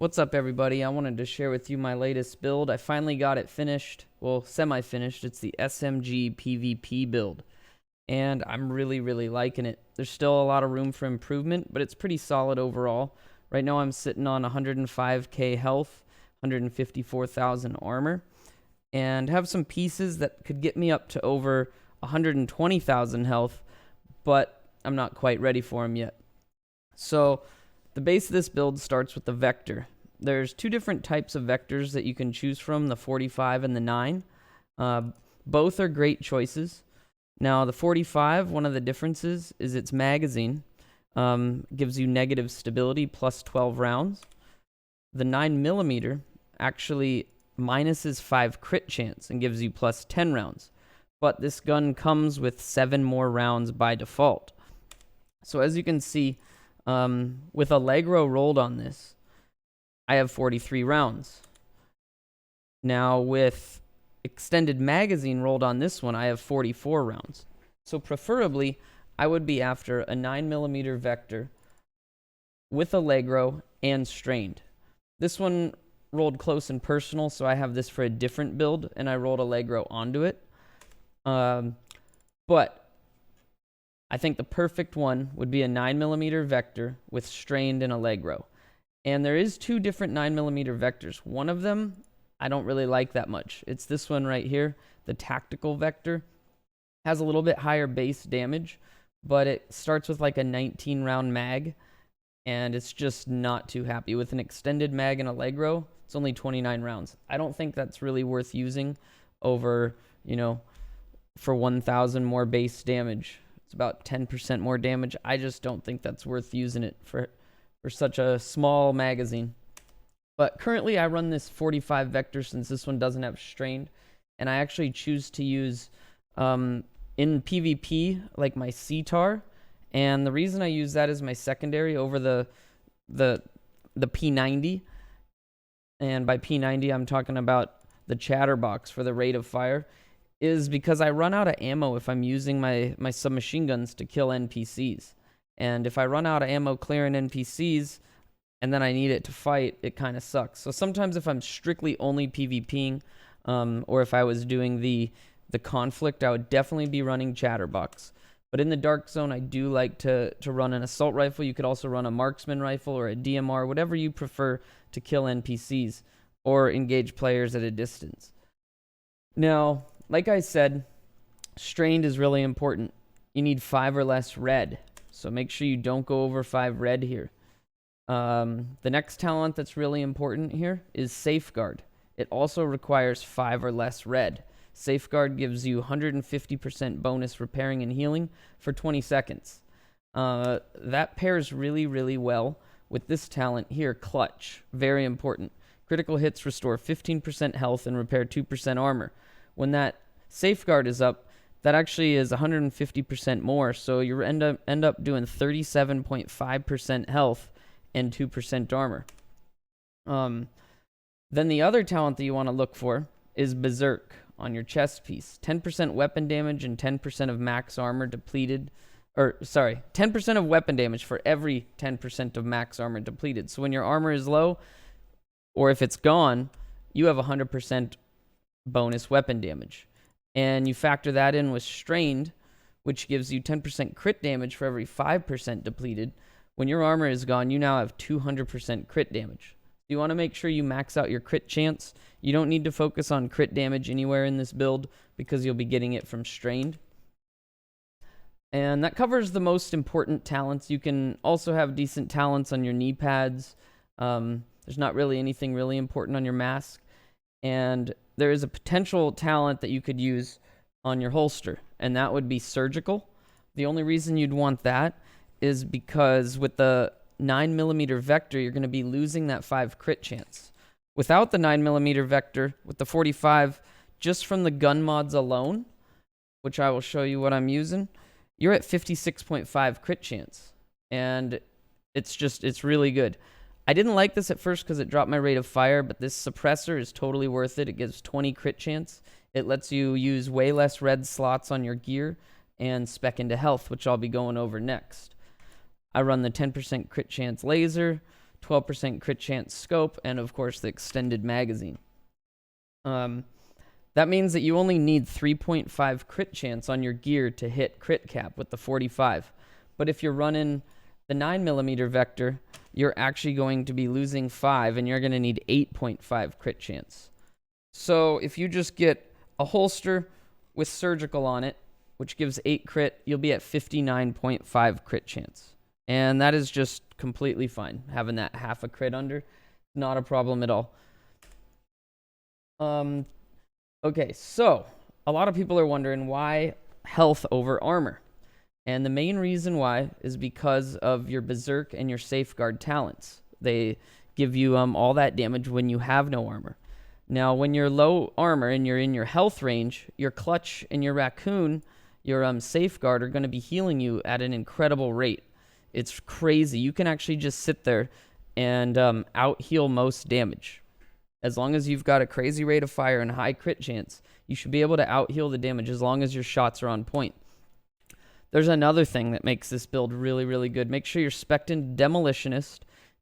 What's up, everybody? I wanted to share with you my latest build. I finally got it finished, well, semi-finished. It's the SMG PvP build, and I'm really liking it. There's still a lot of room for improvement, but it's pretty solid overall. Right now I'm sitting on 105k health, 154,000 armor, and have some pieces that could get me up to over 120,000 health, but I'm not quite ready for them yet. So the base of this build starts with the vector. There's two different types of vectors that you can choose from, the 45 and the 9. Both are great choices. Now, the 45, one of the differences is its magazine. Gives you negative stability plus 12 rounds. The 9mm actually minuses 5 crit chance and gives you plus 10 rounds. But this gun comes with 7 more rounds by default. So as you can see, with Allegro rolled on this, I have 43 rounds. Now with extended magazine rolled on this one, I have 44 rounds. So preferably, I would be after a 9mm vector with Allegro and strained. This one rolled close and personal, so I have this for a different build, and I rolled Allegro onto it. But I think the perfect one would be a 9mm vector with strained and Allegro. And there is two different 9mm vectors. One of them I don't really like that much. It's this one right here, the tactical vector. Has a little bit higher base damage, but it starts with like a 19 round mag, and it's just not too happy. With an extended mag and Allegro, it's only 29 rounds. I don't think that's really worth using over, for 1,000 more base damage. It's about 10% more damage. I just don't think that's worth using it for such a small magazine. But currently I run this 45 vector since this one doesn't have strained, and I actually choose to use in PvP like my CTAR, and the reason I use that as my secondary over the P90, and by P90 I'm talking about the chatterbox for the rate of fire, is because I run out of ammo if I'm using my submachine guns to kill NPCs. And if I run out of ammo clearing NPCs and then I need it to fight, it kind of sucks. So sometimes if I'm strictly only PvPing, or if I was doing the conflict, I would definitely be running chatterbox. But in the dark zone, I do like to run an assault rifle. You could also run a marksman rifle or a DMR, whatever you prefer to kill NPCs or engage players at a distance. Now, like I said, strained is really important. You need 5 or less red, so make sure you don't go over 5 red here. The next talent that's really important here is Safeguard. It also requires 5 or less red. Safeguard gives you 150% bonus repairing and healing for 20 seconds. That pairs really well with this talent here, Clutch. Very important. Critical hits restore 15% health and repair 2% armor. When that Safeguard is up, that actually is 150% more, so you end up doing 37.5% health and 2% armor. Then the other talent that you want to look for is Berserk on your chest piece. 10% weapon damage and 10% of max armor depleted. 10% of weapon damage for every 10% of max armor depleted. So when your armor is low, or if it's gone, you have 100% bonus weapon damage. And you factor that in with strained, which gives you 10% crit damage for every 5% depleted. When your armor is gone, you now have 200% crit damage. You want to make sure you max out your crit chance. You don't need to focus on crit damage anywhere in this build because you'll be getting it from strained. And that covers the most important talents. You can also have decent talents on your knee pads. There's not really anything really important on your mask. And there is a potential talent that you could use on your holster, and that would be Surgical. The only reason you'd want that is because with the 9mm vector, you're going to be losing that 5 crit chance. Without the 9mm vector, with the 45, just from the gun mods alone, which I will show you what I'm using, you're at 56.5 crit chance. And it's really good. I didn't like this at first because it dropped my rate of fire, but this suppressor is totally worth it. It gives 20 crit chance. It lets you use way less red slots on your gear and spec into health, which I'll be going over next. I run the 10% crit chance laser, 12% crit chance scope, and of course the extended magazine. That means that you only need 3.5 crit chance on your gear to hit crit cap with the 45. But if you're running the 9mm vector, you're actually going to be losing 5, and you're going to need 8.5 crit chance. So if you just get a holster with surgical on it, which gives 8 crit, you'll be at 59.5 crit chance. And that is just completely fine. Having that half a crit under, not a problem at all. Okay, so a lot of people are wondering why health over armor. And the main reason why is because of your berserk and your safeguard talents. They give you all that damage when you have no armor. Now, when you're low armor and you're in your health range, your clutch and your raccoon, your safeguard, are going to be healing you at an incredible rate. It's crazy. You can actually just sit there and out heal most damage. As long as you've got a crazy rate of fire and high crit chance, you should be able to out heal the damage as long as your shots are on point. There's another thing that makes this build really, really good. Make sure you're spec'd in Demolitionist.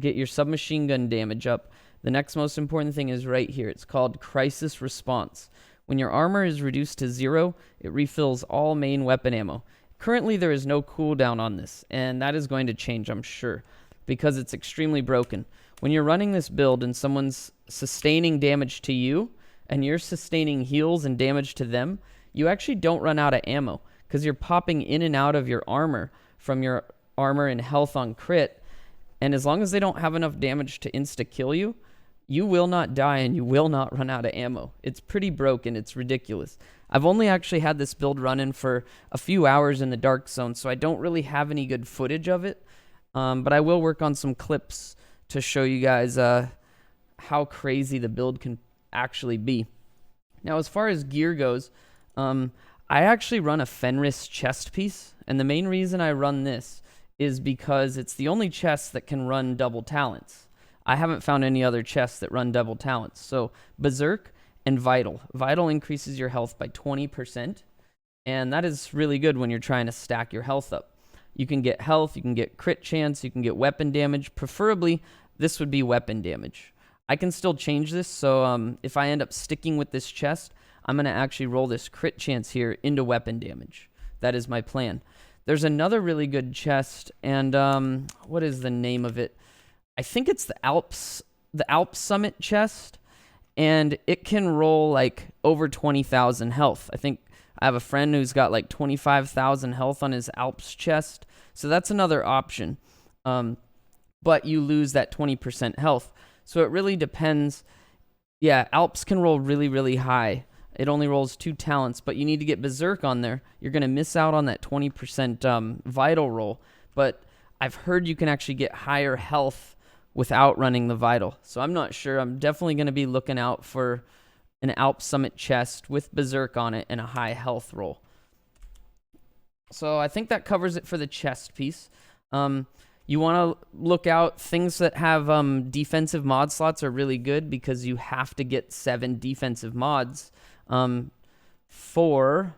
Get your submachine gun damage up. The next most important thing is right here. It's called Crisis Response. When your armor is reduced to 0, it refills all main weapon ammo. Currently, there is no cooldown on this, and that is going to change, I'm sure, because it's extremely broken. When you're running this build and someone's sustaining damage to you, and you're sustaining heals and damage to them, you actually don't run out of ammo, because you're popping in and out of your armor from your armor and health on crit, and as long as they don't have enough damage to insta-kill you, you will not die and you will not run out of ammo. It's pretty broken. It's ridiculous. I've only actually had this build running for a few hours in the dark zone, so I don't really have any good footage of it, but I will work on some clips to show you guys how crazy the build can actually be. Now, as far as gear goes, I actually run a Fenris chest piece, and the main reason I run this is because it's the only chest that can run double talents. I haven't found any other chests that run double talents. So Berserk and Vital. Vital increases your health by 20%, and that is really good when you're trying to stack your health up. You can get health, you can get crit chance, you can get weapon damage. Preferably, this would be weapon damage. I can still change this, so if I end up sticking with this chest, I'm going to actually roll this crit chance here into weapon damage. That is my plan. There's another really good chest, and what is the name of it? I think it's the Alps Summit chest, and it can roll like over 20,000 health. I think I have a friend who's got like 25,000 health on his Alps chest, so that's another option. But you lose that 20% health, so it really depends. Yeah, Alps can roll really, really high. It only rolls 2 talents, but you need to get Berserk on there. You're going to miss out on that 20% Vital roll, but I've heard you can actually get higher health without running the Vital. So I'm not sure. I'm definitely going to be looking out for an Alp Summit chest with Berserk on it and a high health roll. So I think that covers it for the chest piece. You want to look out. Things that have defensive mod slots are really good because you have to get 7 defensive mods. For...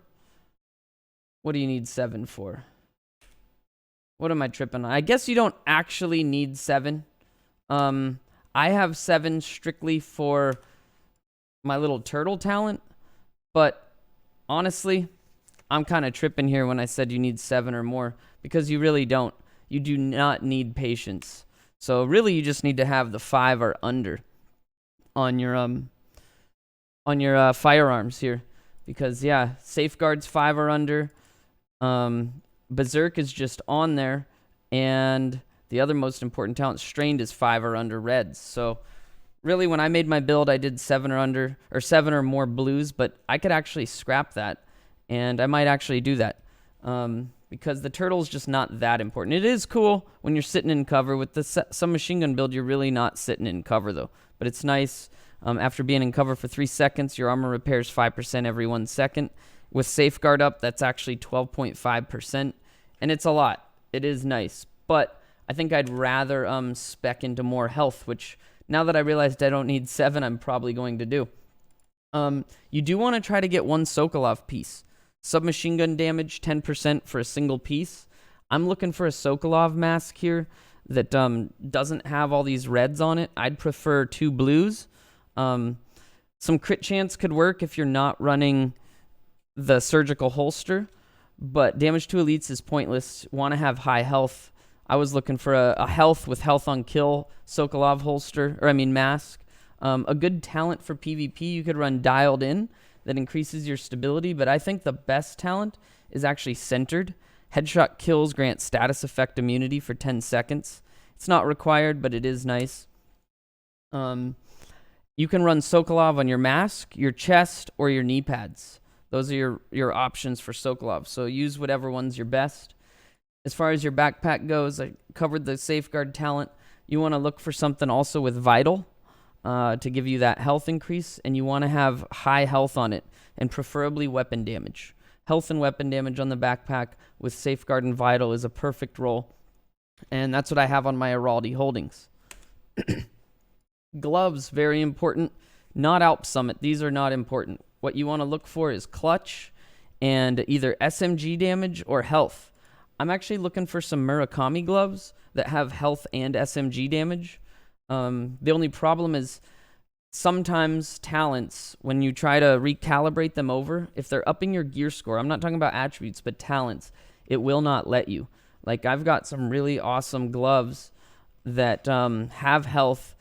What do you need 7 for? What am I tripping on? I guess you don't actually need 7. I have 7 strictly for my little turtle talent, but honestly, I'm kind of tripping here when I said you need 7 or more, because you really don't. You do not need patience. So really, you just need to have the 5 or under on your firearms here, because yeah, safeguards 5 or under. Berserk is just on there, and the other most important talent, Strained, is 5 or under reds. So really, when I made my build, I did 7 or under, or 7 or more blues, but I could actually scrap that, and I might actually do that, because the turtle's just not that important. It is cool when you're sitting in cover. With the submachine gun build, you're really not sitting in cover, though. But it's nice. After being in cover for 3 seconds, your armor repairs 5% every 1 second. With safeguard up, that's actually 12.5%, and it's a lot. It is nice, but I think I'd rather spec into more health, which now that I realized I don't need 7, I'm probably going to do. You do want to try to get 1 Sokolov piece. Submachine gun damage, 10% for a single piece. I'm looking for a Sokolov mask here. that doesn't have all these reds on it. I'd prefer 2 blues. Some crit chance could work if you're not running the surgical holster, but damage to elites is pointless. Want to have high health. I was looking for a health with health on kill Sokolov holster, mask. A good talent for PvP, you could run dialed in that increases your stability, but I think the best talent is actually centered. Headshot kills grant status effect immunity for 10 seconds. It's not required, but it is nice. You can run Sokolov on your mask, your chest, or your knee pads. Those are your options for Sokolov, so use whatever one's your best. As far as your backpack goes, I covered the safeguard talent. You want to look for something also with vital to give you that health increase, and you want to have high health on it, and preferably weapon damage. Health and weapon damage on the backpack with safeguard and vital is a perfect roll, and that's what I have on my Araldi holdings. Gloves, very important. Not Alp Summit. These are not important. What you want to look for is clutch and either SMG damage or health. I'm actually looking for some Murakami gloves that have health and SMG damage. The only problem is sometimes talents, when you try to recalibrate them over, if they're upping your gear score, I'm not talking about attributes, but talents, it will not let you. Like, I've got some really awesome gloves that have health,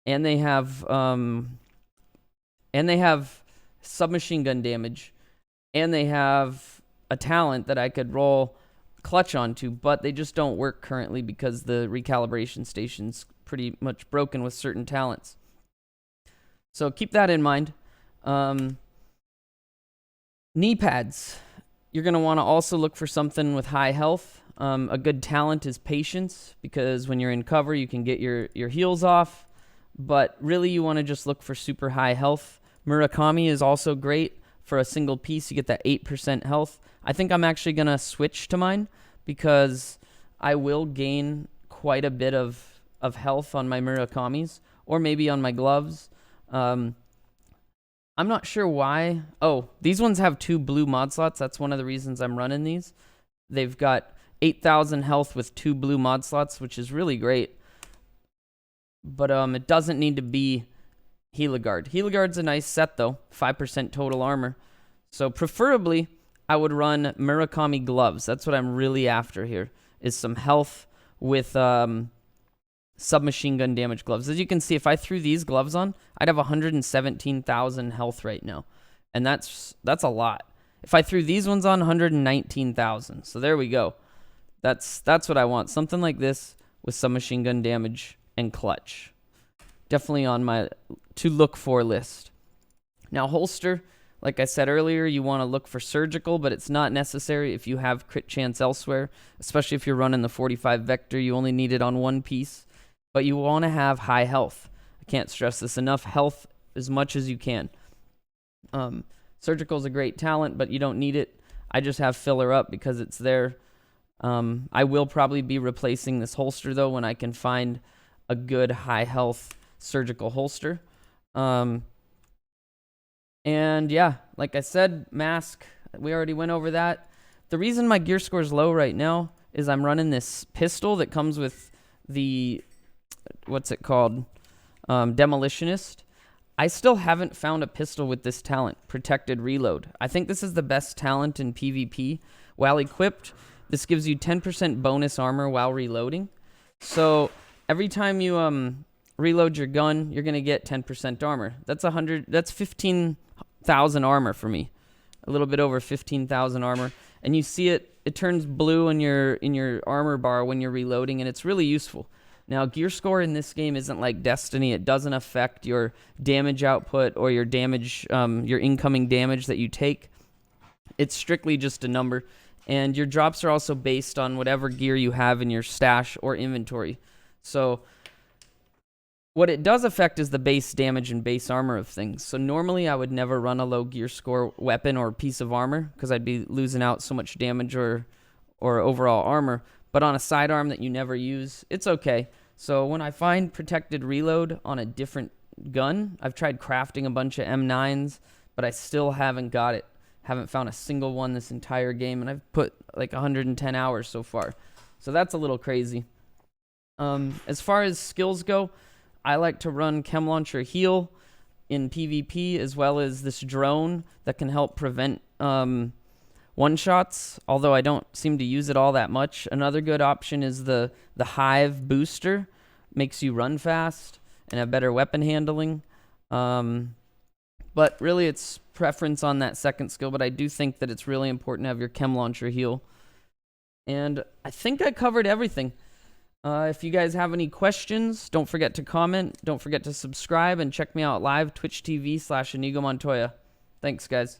and they have submachine gun damage, and they have a talent that I could roll clutch onto, but they just don't work currently because the recalibration station's pretty much broken with certain talents. So keep that in mind. Knee pads. You're going to want to also look for something with high health. A good talent is patience, because when you're in cover, you can get your heals off. But really, you want to just look for super high health. Murakami is also great for a single piece. You get that 8% health. I think I'm actually going to switch to mine because I will gain quite a bit of health on my Murakamis, or maybe on my gloves. I'm not sure why. Oh, these ones have 2 blue mod slots. That's one of the reasons I'm running these. They've got 8,000 health with 2 blue mod slots, which is really great. But it doesn't need to be Heligard. Heligard's a nice set, though. 5% total armor. So preferably, I would run Murakami gloves. That's what I'm really after here, is some health with submachine gun damage gloves. As you can see, if I threw these gloves on, I'd have 117,000 health right now. And that's a lot. If I threw these ones on, 119,000. So there we go. That's what I want. Something like this with submachine gun damage and clutch. Definitely on my to look for list. Now, holster, like I said earlier, you want to look for surgical, but it's not necessary if you have crit chance elsewhere, especially if you're running the 45 vector. You only need it on one piece, but you want to have high health. I can't stress this enough. Health as much as you can. Surgical is a great talent, but you don't need it. I just have filler up because it's there. I will probably be replacing this holster, though, when I can find a good high health surgical holster. And yeah, like I said, mask, we already went over that. The reason my gear score is low right now is I'm running this pistol that comes with the, what's it called? Demolitionist. I still haven't found a pistol with this talent, Protected Reload. I think this is the best talent in PvP. While equipped, this gives you 10% bonus armor while reloading. So every time you reload your gun, you're gonna get 10% armor. That's 15,000 armor for me. A little bit over 15,000 armor. And you see it turns blue in your armor bar when you're reloading, and it's really useful. Now, gear score in this game isn't like Destiny. It doesn't affect your damage output or your damage, your incoming damage that you take. It's strictly just a number. And your drops are also based on whatever gear you have in your stash or inventory. So what it does affect is the base damage and base armor of things. So normally I would never run a low gear score weapon or piece of armor because I'd be losing out so much damage or overall armor. But on a sidearm that you never use, it's okay. So when I find Protected Reload on a different gun, I've tried crafting a bunch of M9s, but I still haven't got it. Haven't found a single one this entire game, and I've put like 110 hours so far. So that's a little crazy. As far as skills go, I like to run Chem Launcher Heal in PvP, as well as this drone that can help prevent one-shots, although I don't seem to use it all that much. Another good option is the Hive Booster. Makes you run fast and have better weapon handling. But really it's preference on that second skill, but I do think that it's really important to have your Chem Launcher Heal. And I think I covered everything. If you guys have any questions, don't forget to comment. Don't forget to subscribe and check me out live, Twitch TV /Inigo Montoya. Thanks, guys.